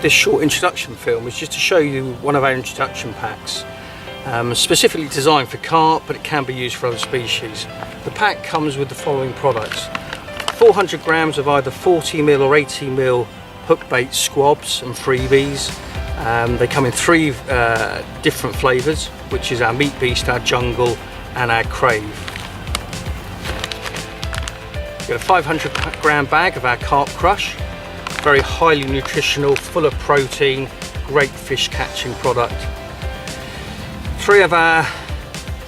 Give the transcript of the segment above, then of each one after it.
this short introduction film is just to show you one of our introduction packs, specifically designed for carp, but it can be used for other species. The pack comes with the following products: 400 grams of either 40mm or 80mm hook bait squabs and freebies. They come in 3 different flavours, which is our meat beast, our jungle and our crave. We've got a 500 gram bag of our carp crush, very highly nutritional, full of protein, great fish catching product. 3 of our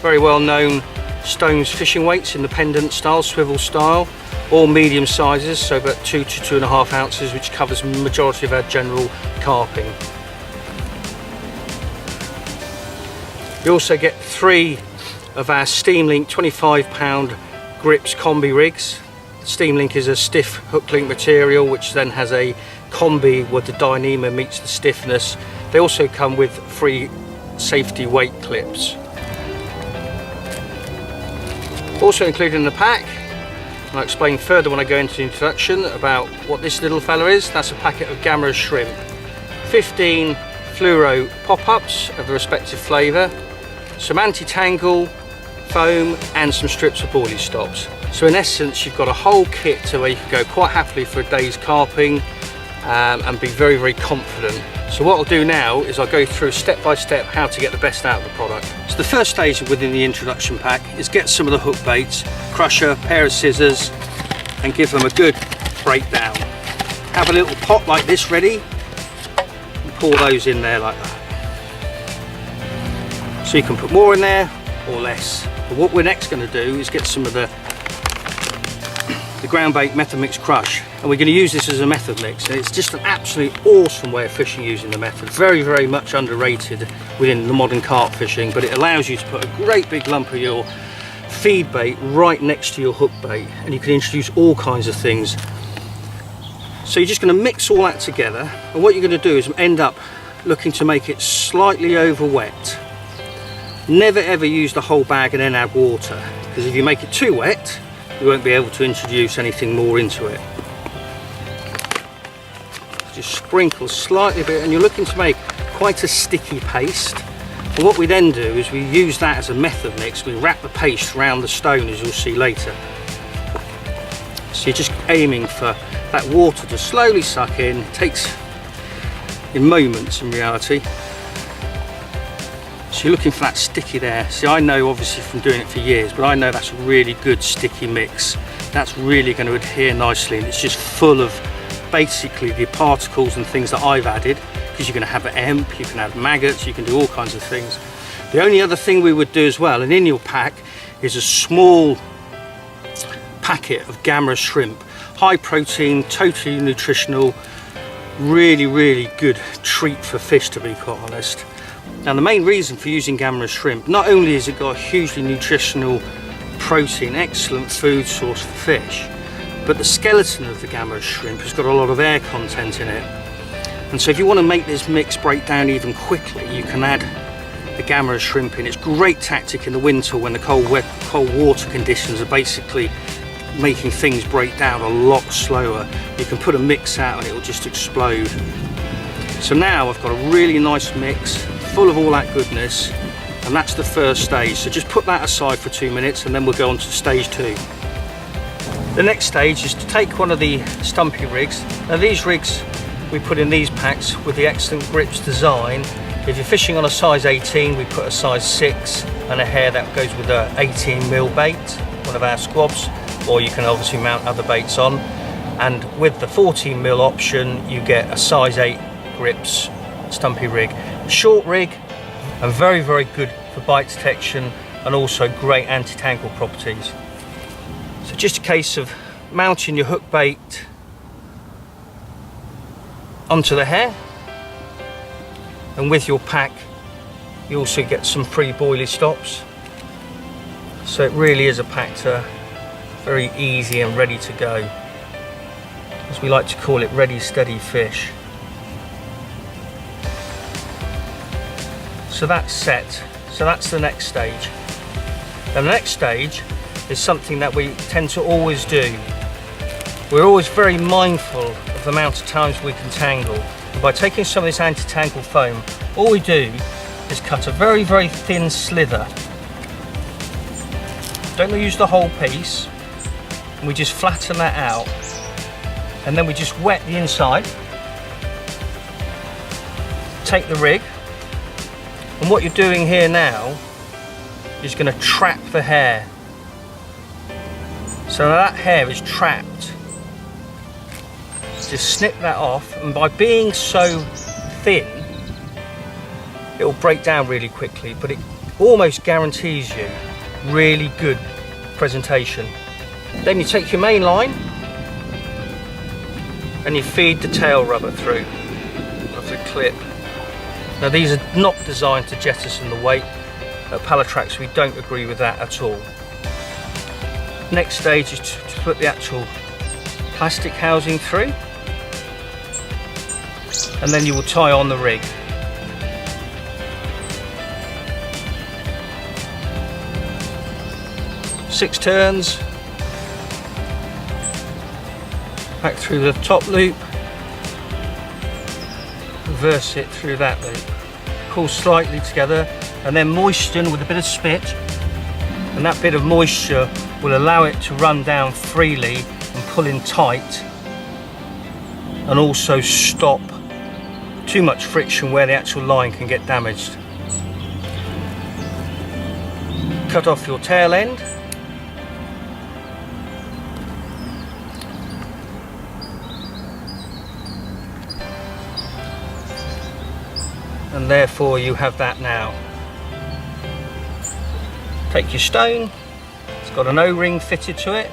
very well known Stonze fishing weights in the pendant style, swivel style, all medium sizes, so about 2 to 2.5 ounces, which covers the majority of our general carping. You also get 3 of our Steam Link 25-pound Gripz combi rigs. Steam Link is a stiff hook link material which then has a combi where the Dyneema meets the stiffness. They also come with 3 safety weight clips. Also included in the pack, and I'll explain further when I go into the introduction about what this little fella is, that's a packet of Gamma shrimp. 15 fluoro pop-ups of the respective flavour, some anti-tangle foam and some strips of boilie stops. So in essence you've got a whole kit to where you can go quite happily for a day's carping and be very, very confident. So what I'll do now is I'll go through step by step how to get the best out of the product. So the first stage within the introduction pack is get some of the hook baits, crusher, pair of scissors, and give them a good breakdown. Have a little pot like this ready and pour those in there like that. So you can put more in there or less. But what we're next going to do is get some of the ground bait method mix crush, and we're going to use this as a method mix, and it's just an absolutely awesome way of fishing using the method. Very, very much underrated within the modern carp fishing, but it allows you to put a great big lump of your feed bait right next to your hook bait, and you can introduce all kinds of things. So you're just going to mix all that together, and what you're going to do is end up looking to make it slightly over wet. Never ever use the whole bag and then add water, because if you make it too wet you won't be able to introduce anything more into it. Just sprinkle slightly bit, and you're looking to make quite a sticky paste. And what we then do is we use that as a method mix. We wrap the paste around the stone, as you'll see later. So you're just aiming for that water to slowly suck in. It takes in moments in reality. So you're looking for that sticky there. See, I know obviously from doing it for years, but I know that's a really good sticky mix. That's really going to adhere nicely, and it's just full of basically the particles and things that I've added, because you're going to have hemp, you can add maggots, you can do all kinds of things. The only other thing we would do as well, and in your pack, is a small packet of Gamma shrimp. High protein, totally nutritional, really, really good treat for fish, to be quite honest. Now the main reason for using Gamma shrimp, not only has it got a hugely nutritional protein, excellent food source for fish, but the skeleton of the Gamma shrimp has got a lot of air content in it. And so if you want to make this mix break down even quickly, you can add the Gamma shrimp in. It's a great tactic in the winter when the cold water conditions are basically making things break down a lot slower. You can put a mix out and it will just explode. So now I've got a really nice mix full of all that goodness, and that's the first stage. So just put that aside for 2 minutes and then we'll go on to stage 2. The next stage is to take one of the stumpy rigs. Now these rigs we put in these packs with the excellent Gripz design. If you're fishing on a size 18, we put a size 6 and a hair that goes with a 18mm bait, one of our squabs, or you can obviously mount other baits on. And with the 14mm option you get a size 8 Gripz stumpy rig. A short rig and very, very good for bite detection and also great anti-tangle properties. So just a case of mounting your hook bait onto the hair, and with your pack you also get some free boilie stops. So it really is a pack to very easy and ready to go, as we like to call it, ready steady fish. So that's set. So that's the next stage. And the next stage is something that we tend to always do. we're always very mindful of the amount of times we can tangle. And by taking some of this anti-tangle foam, all we do is cut a very, very thin slither. Don't use the whole piece, and we just flatten that out, and then we just wet the inside. Take the rig, and what you're doing here now is going to trap the hair. So that hair is trapped. Just snip that off, and by being so thin, it will break down really quickly, but it almost guarantees you really good presentation. Then you take your main line and you feed the tail rubber through of the clip. Now these are not designed to jettison the weight. At Pallatrax we don't agree with that at all. Next stage is to put the actual plastic housing through, and then you will tie on the rig. Six turns, back through the top loop, reverse it through that loop, pull slightly together, and then moisten with a bit of spit, and that bit of moisture will allow it to run down freely and pull in tight, and also stop too much friction where the actual line can get damaged. Cut off your tail end, and therefore you have that now. Take your stone, it's got an O-ring fitted to it.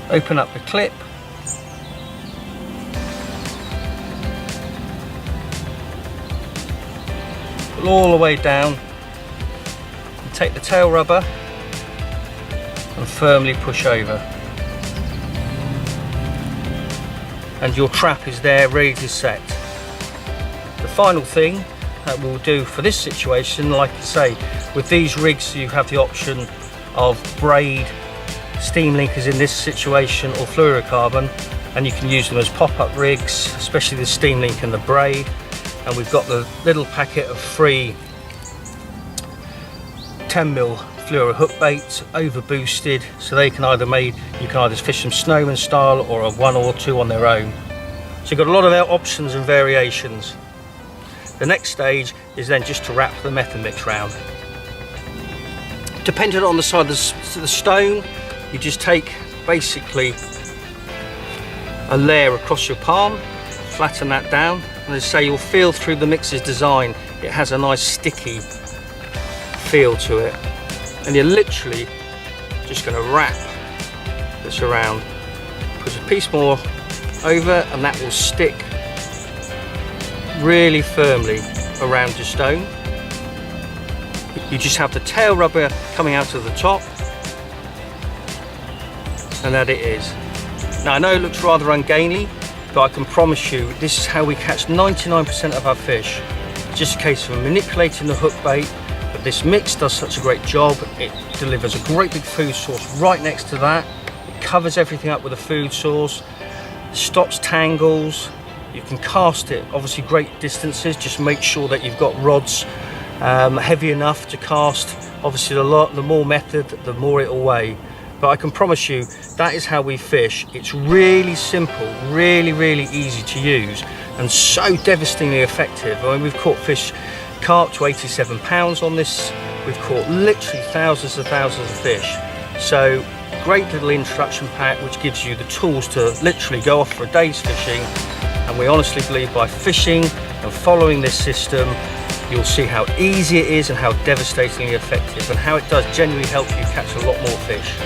Open up the clip. Pull all the way down and take the tail rubber and firmly push over. And your trap is there ready to set. The final thing that we'll do for this situation, like I say, with these rigs you have the option of braid steam linkers in this situation, or fluorocarbon, and you can use them as pop-up rigs, especially the steam link and the braid. And we've got the little packet of free 10mm fluoro hook baits, over boosted, so they can either you can either fish them snowman style or a 1 or 2 on their own. So you've got a lot of options and variations. The next stage is then just to wrap the method mix round. Depending on the side of the stone, you just take basically a layer across your palm, flatten that down, and as I say, you'll feel through the mix's design, it has a nice sticky feel to it. And you're literally just going to wrap this around. Put a piece more over, and that will stick really firmly around your stone. You just have the tail rubber coming out of the top, and that it is. Now I know it looks rather ungainly, but I can promise you this is how we catch 99% of our fish. It's just a case of manipulating the hook bait. But this mix does such a great job. It delivers a great big food source right next to that. It covers everything up with a food source, stops tangles. You can cast it obviously great distances. Just make sure that you've got rods heavy enough to cast. Obviously the more method, the more it'll weigh. But I can promise you that is how we fish. It's really simple, really easy to use, and so devastatingly effective. I mean, we've caught carp to 87 pounds on this. We've caught literally thousands of fish. So great little introduction pack which gives you the tools to literally go off for a day's fishing. And we honestly believe by fishing and following this system, you'll see how easy it is and how devastatingly effective, and how it does genuinely help you catch a lot more fish.